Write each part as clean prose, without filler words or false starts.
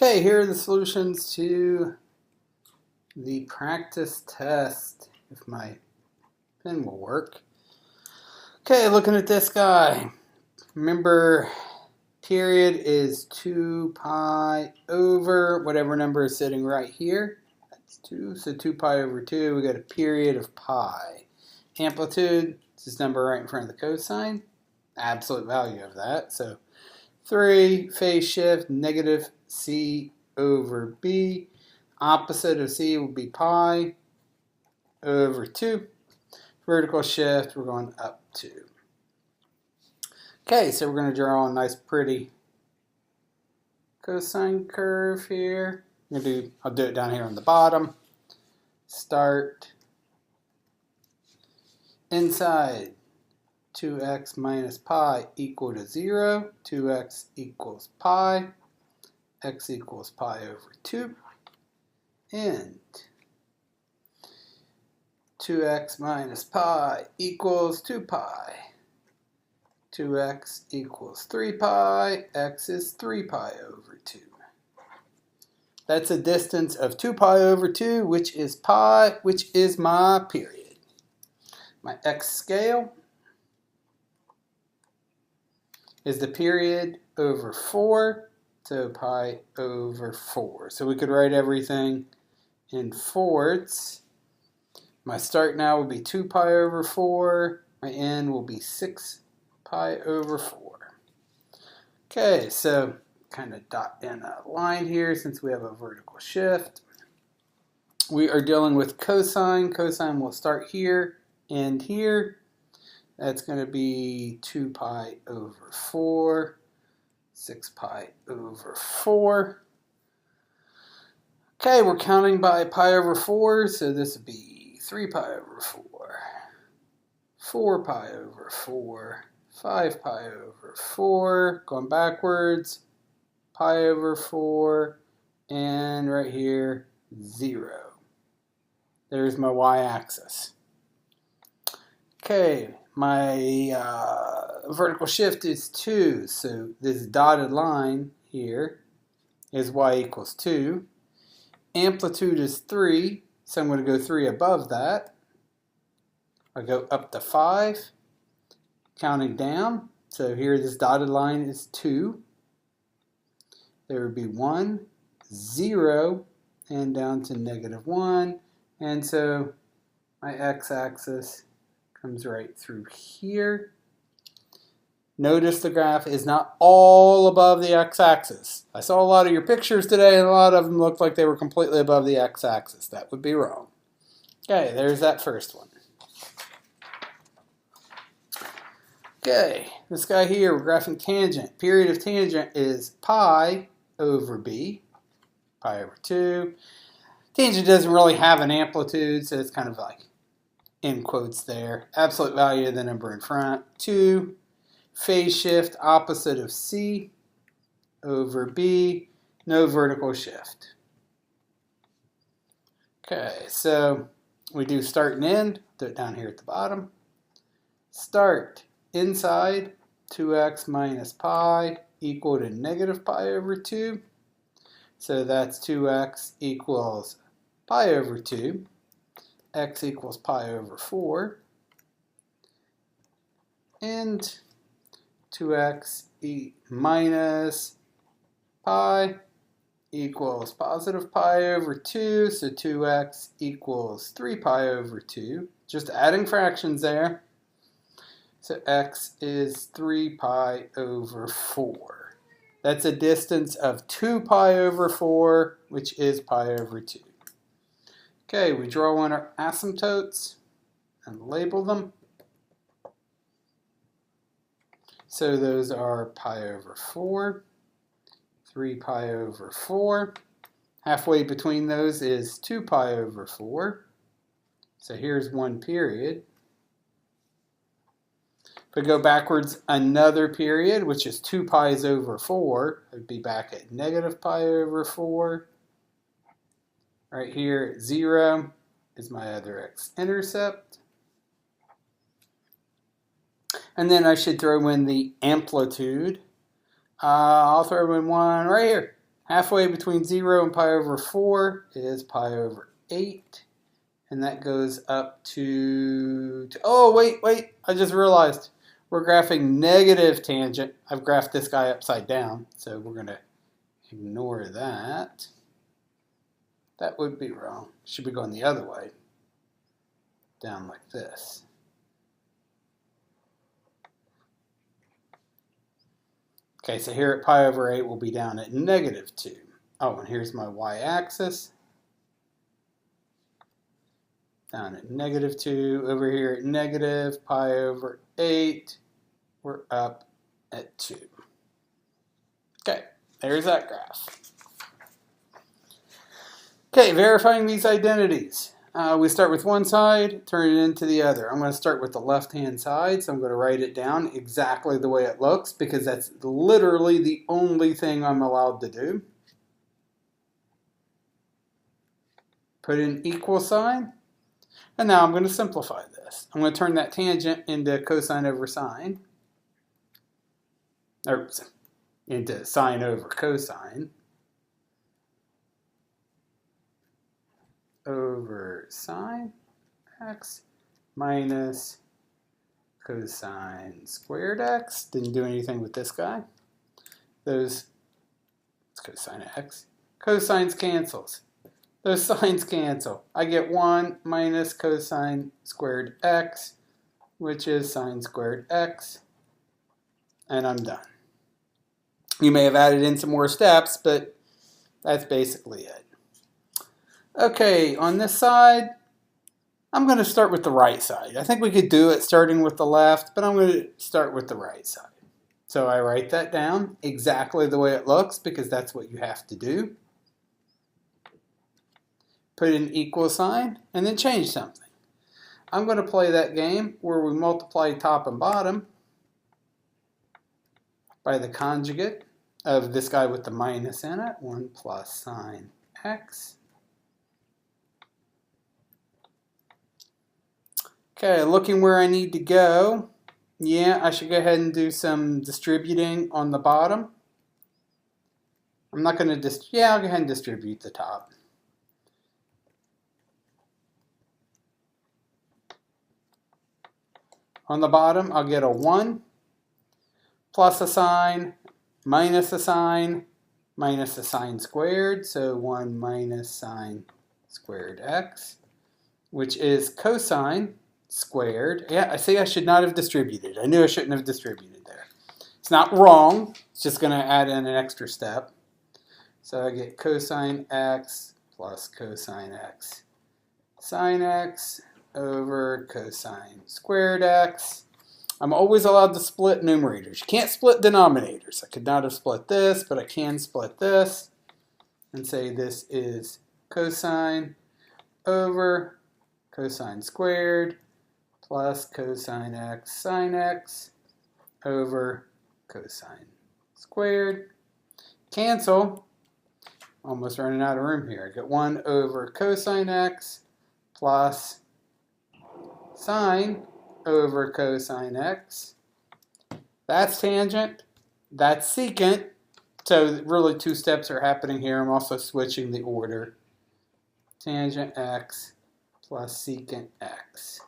Okay, here are the solutions to the practice test, if my pen will work. Okay, looking at this guy. Remember, period is 2 pi over whatever number is sitting right here. That's 2, so 2 pi over 2, we got a period of pi. Amplitude, is this number right in front of the cosine. Absolute value of that, so 3, phase shift, negative c over b. Opposite of c will be pi over 2. Vertical shift, we're going up 2. Okay, so we're going to draw a nice pretty cosine curve here. I'll do it down here on the bottom. Start inside 2x minus pi equal to 0. 2x equals pi. X equals pi over 2. And 2x minus pi equals 2 pi. 2x equals 3 pi. X is 3 pi over 2. That's a distance of 2 pi over 2, which is pi, which is my period. My x scale is the period over 4, so pi over 4. So we could write everything in fourths. My start now will be 2 pi over 4. My end will be 6 pi over 4. Okay, so kind of dot in a line here since we have a vertical shift. We are dealing with cosine. Cosine will start here and here. That's going to be 2 pi over 4, 6 pi over 4. Okay, we're counting by pi over 4, so this would be 3 pi over 4, 4 pi over 4, 5 pi over 4, going backwards, pi over 4, and right here, 0. There's my y-axis. Okay, my vertical shift is 2, so this dotted line here is y equals 2. Amplitude is 3, so I'm going to go 3 above that. I go up to 5, counting down. So here this dotted line is 2. There would be 1, 0, and down to negative 1. And so my x-axis comes right through here. Notice the graph is not all above the x-axis. I saw a lot of your pictures today and a lot of them looked like they were completely above the x-axis. That would be wrong. Okay, there's that first one. Okay, this guy here, we're graphing tangent. Period of tangent is pi over b, pi over 2. Tangent doesn't really have an amplitude, so it's kind of like in quotes there. Absolute value of the number in front, 2. Phase shift opposite of C over B, no vertical shift. Okay, so we do start and end, do it down here at the bottom. Start inside 2x minus pi equal to negative pi over 2. So that's 2x equals pi over 2. X equals pi over 4. And 2x minus pi equals positive pi over 2, so 2x equals 3 pi over 2. Just adding fractions there. So x is 3 pi over 4. That's a distance of 2 pi over 4, which is pi over 2. Okay, we draw in our asymptotes and label them. So those are pi over 4, 3 pi over 4. Halfway between those is 2 pi over 4. So here's one period. If we go backwards another period, which is 2 pi's over 4, it would be back at negative pi over 4. Right here at 0 is my other x-intercept. And then I should throw in the amplitude. I'll throw in one right here. Halfway between 0 and pi over 4 is pi over 8. And that goes up to oh, wait, I just realized we're graphing negative tangent. I've graphed this guy upside down, so we're going to ignore that. That would be wrong. Should be going the other way, down like this. Okay, so here at pi over 8, we'll be down at negative 2. Oh, and here's my y-axis. Down at negative 2. Over here at negative pi over 8, we're up at 2. Okay, there's that graph. Okay, verifying these identities. We start with one side, turn it into the other. I'm going to start with the left-hand side, so I'm going to write it down exactly the way it looks because that's literally the only thing I'm allowed to do. Put in equal sign, and now I'm going to simplify this. I'm going to turn that tangent into cosine over sine, or into sine over cosine. Over sine x minus cosine squared x. Didn't do anything with this guy. Let's cosine x. Cosines cancels. Those sines cancel. I get 1 minus cosine squared x, which is sine squared x, and I'm done. You may have added in some more steps, but that's basically it. Okay, on this side, I'm going to start with the right side. I think we could do it starting with the left, but I'm going to start with the right side. So I write that down exactly the way it looks because that's what you have to do. Put in equal sign and then change something. I'm going to play that game where we multiply top and bottom by the conjugate of this guy with the minus in it, 1 plus sine x. Okay, looking where I need to go. Yeah, I should go ahead and do some distributing on the bottom. I'm not going to I'll go ahead and distribute the top. On the bottom, I'll get a 1 plus a sine minus a sine minus a sine squared. So 1 minus sine squared x, which is cosine squared. Yeah, I see I should not have distributed. I knew I shouldn't have distributed there. It's not wrong. It's just going to add in an extra step. So I get cosine x plus cosine x sine x over cosine squared x. I'm always allowed to split numerators. You can't split denominators. I could not have split this, but I can split this and say this is cosine over cosine squared plus cosine x sine x over cosine squared. Cancel. Almost running out of room here. I get 1 over cosine x plus sine over cosine x. That's tangent. That's secant. So really 2 steps are happening here. I'm also switching the order. Tangent x plus secant x.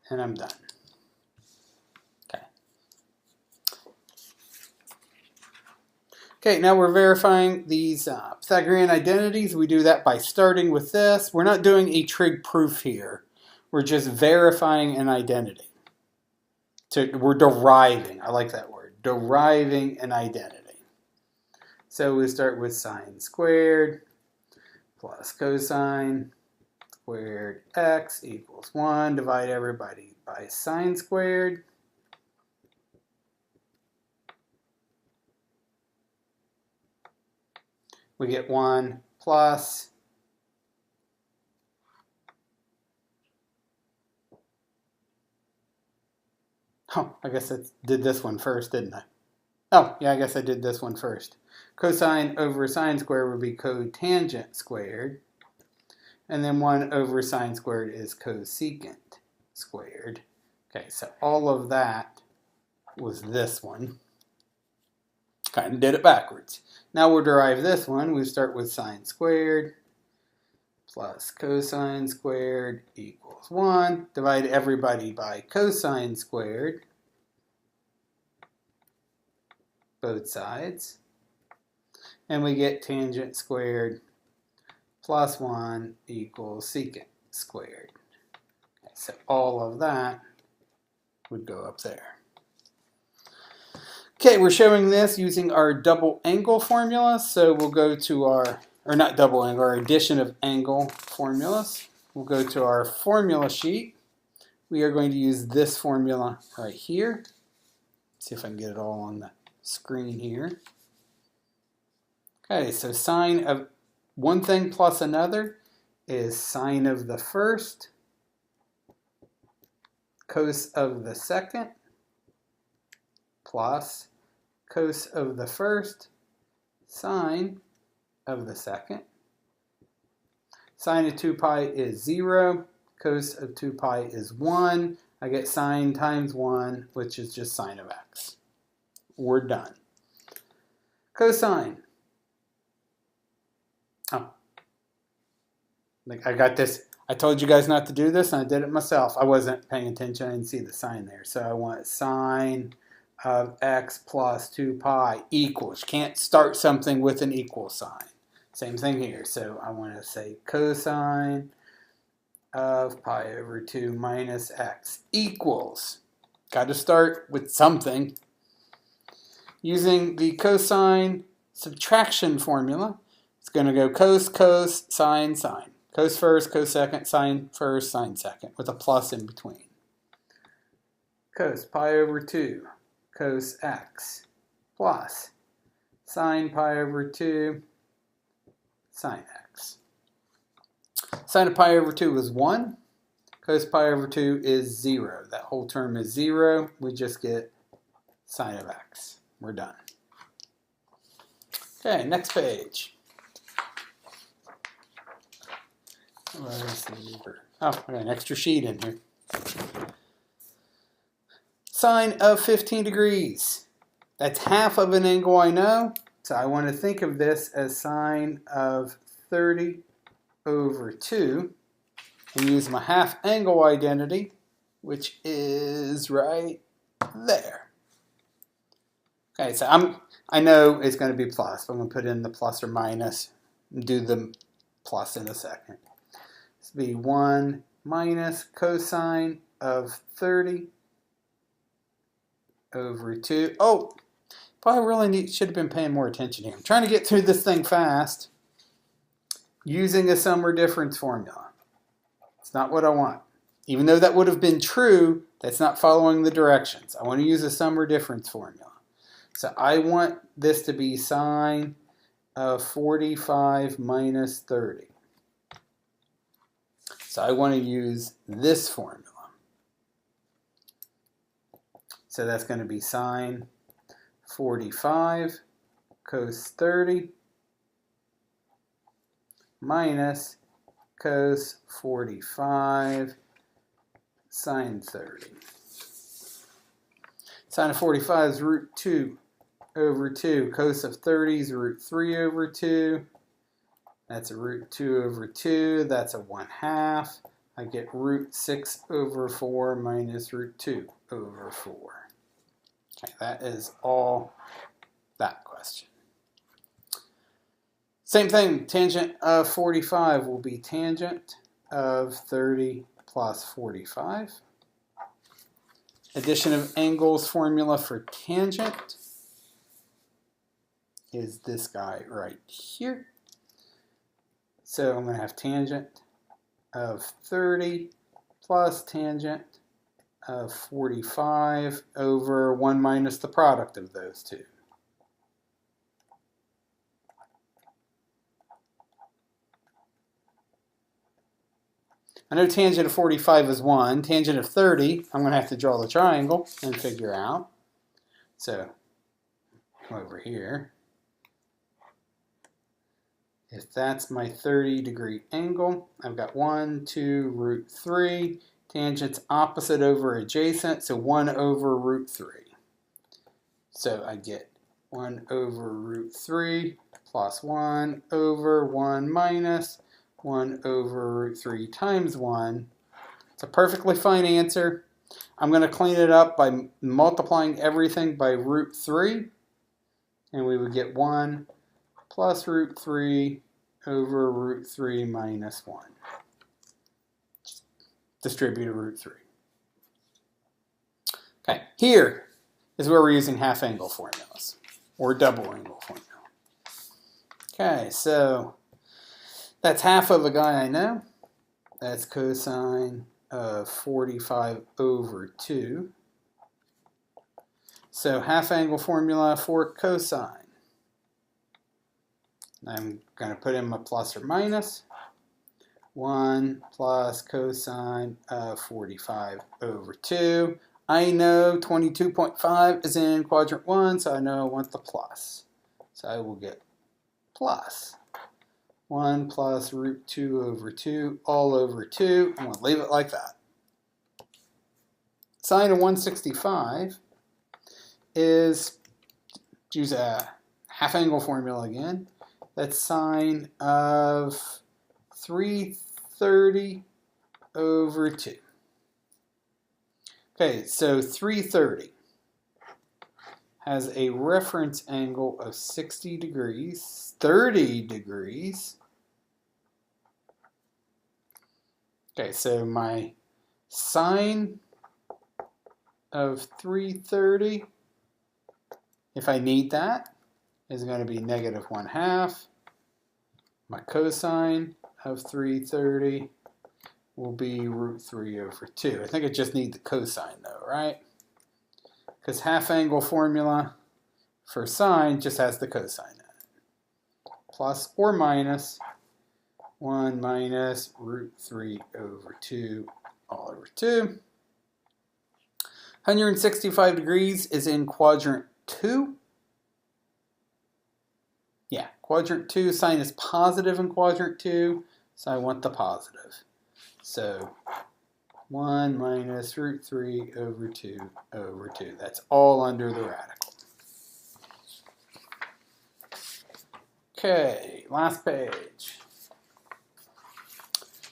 And I'm done. Okay. Okay, now we're verifying these Pythagorean identities. We do that by starting with this. We're not doing a trig proof here. We're just verifying an identity. We're deriving, I like that word, deriving an identity. So we start with sine squared plus cosine squared x equals 1. Divide everybody by sine squared. We get 1 plus I guess I did this one first, didn't I? Oh, yeah, I guess I did this one first. Cosine over sine squared would be cotangent squared. And then 1 over sine squared is cosecant squared. Okay, so all of that was this one. Kind of did it backwards. Now we'll derive this one. We start with sine squared plus cosine squared equals 1. Divide everybody by cosine squared, both sides. And we get tangent squared plus 1 equals secant squared. Okay, so all of that would go up there. Okay, we're showing this using our double angle formula. So we'll go to our, or not double angle, our addition of angle formulas. We'll go to our formula sheet. We are going to use this formula right here. See if I can get it all on the screen here. Okay, so sine of one thing plus another is sine of the first, cos of the second, plus cos of the first, sine of the second. Sine of 2 pi is 0. Cos of 2 pi is 1. I get sine times 1, which is just sine of x. We're done. Cosine. Oh. I got this. I told you guys not to do this, and I did it myself. I wasn't paying attention. I didn't see the sign there. So I want sine of x plus 2 pi equals. Can't start something with an equal sign. Same thing here. So I want to say cosine of pi over 2 minus x equals. Got to start with something. Using the cosine subtraction formula, it's going to go cos, cos, sine, sine. Cos first, cos second, sine first, sine second, with a plus in between. Cos pi over 2 cos x plus sine pi over 2 sine x. Sine of pi over 2 is 1. Cos pi over 2 is 0. That whole term is 0. We just get sine of x. We're done. Okay, next page. Oh, I got an extra sheet in here. Sine of 15 degrees. That's half of an angle, I know. So I want to think of this as sine of 30 over 2 and use my half angle identity, which is right there. Okay, so I know it's going to be plus, but I'm going to put in the plus or minus and do the plus in a second. This will be 1 minus cosine of 30 over 2. Oh, probably really should have been paying more attention here. I'm trying to get through this thing fast using a sum or difference formula. It's not what I want. Even though that would have been true, that's not following the directions. I want to use a sum or difference formula. So I want this to be sine of 45 minus 30. So I want to use this formula. So that's going to be sine 45 cos 30 minus cos 45 sine 30. Sine of 45 is root 2 over 2. Cos of 30 is root 3 over 2. That's a root 2 over 2. That's a 1/2. I get root 6 over 4 minus root 2 over 4. Okay, that is all that question. Same thing, tangent of 45 will be tangent of 30 plus 45. Addition of angles formula for tangent is this guy right here. So I'm going to have tangent of 30 plus tangent of 45 over 1 minus the product of those two. I know tangent of 45 is 1. Tangent of 30, I'm going to have to draw the triangle and figure out. So, over here, if that's my 30-degree angle, I've got 1, 2, root 3. Tangent's opposite over adjacent, so 1 over root 3. So I get 1 over root 3 plus 1 over 1 minus 1 over root 3 times 1. It's a perfectly fine answer. I'm going to clean it up by multiplying everything by root 3. And we would get 1 plus root 3 over root 3 minus 1. Distribute root 3. Okay, here is where we're using half angle formulas, or double angle formula. Okay, so that's half of a guy I know. That's cosine of 45 over 2. So half angle formula for cosine. I'm going to put in my plus or minus. 1 plus cosine of 45 over 2. I know 22.5 is in quadrant 1, so I know I want the plus. So I will get plus 1 plus root 2 over 2 all over 2. I'm going to leave it like that. Sine of 165 is, use a half angle formula again. That's sine of 330 over 2. Okay, so 330 has a reference angle of 60 degrees, 30 degrees. Okay, so my sine of 330, if I need that, is going to be negative 1/2. My cosine of 330 will be root 3 over 2. I think I just need the cosine though, right? Because half angle formula for sine just has the cosine in it. Plus or minus 1 minus root 3 over 2 all over 2. 165 degrees is in quadrant 2. Yeah, quadrant 2, sine is positive in quadrant 2, so I want the positive. So 1 minus root 3 over 2 over 2. That's all under the radical. Okay, last page.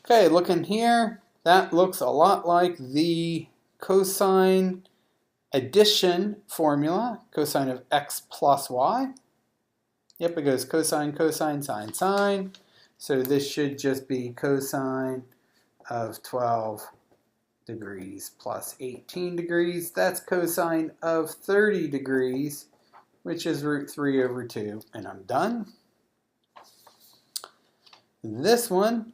Okay, looking here, that looks a lot like the cosine addition formula, cosine of x plus y. Yep, it goes cosine, cosine, sine, sine. So this should just be cosine of 12 degrees plus 18 degrees. That's cosine of 30 degrees, which is root 3 over 2, and I'm done. This one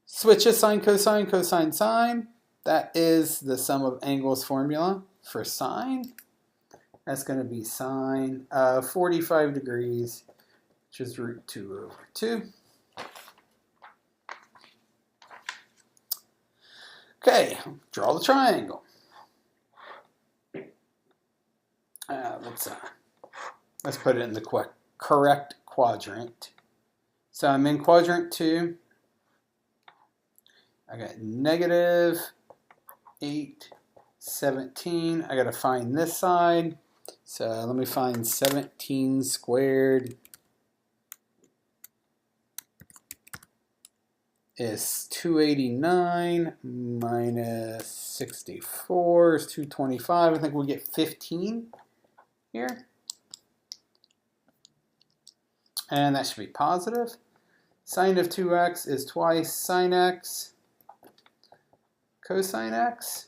switches sine, cosine, cosine, sine. That is the sum of angles formula for sine. That's going to be sine of 45 degrees, which is root 2 over 2. Okay, draw the triangle. Let's put it in the correct quadrant. So I'm in quadrant 2. I got negative 8, 17. I got to find this side. So let me find 17 squared is 289 minus 64 is 225. I think we'll get 15 here. And that should be positive. Sine of 2x is twice sine x. Cosine x.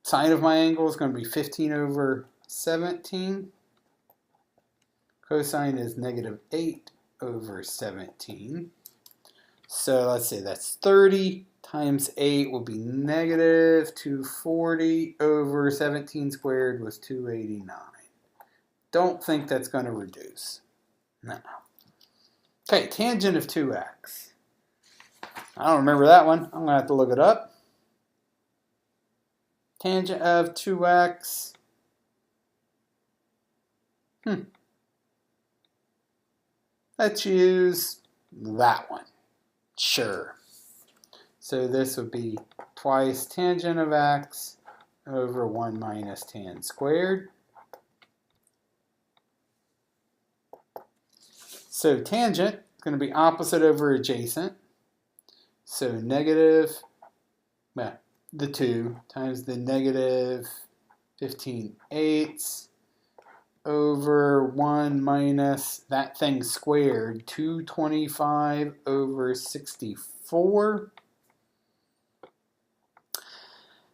Sine of my angle is going to be 15 over 17. Cosine is negative 8 over 17. So let's say that's 30 times 8 will be negative 240 over 17 squared was 289. Don't think that's going to reduce. No. Okay, tangent of 2x. I don't remember that one. I'm going to have to look it up. Tangent of 2x. Let's use that one. Sure. So this would be twice tangent of x over 1 minus tan squared. So tangent is going to be opposite over adjacent. So negative, well, the 2 times the negative 15/8 over 1 minus that thing squared, 225 over 64.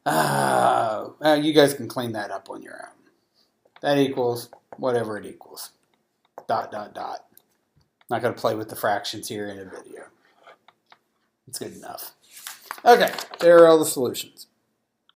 You guys can clean that up on your own. That equals whatever it equals. Dot, dot, dot. Not going to play with the fractions here in a video. It's good enough. Okay, there are all the solutions.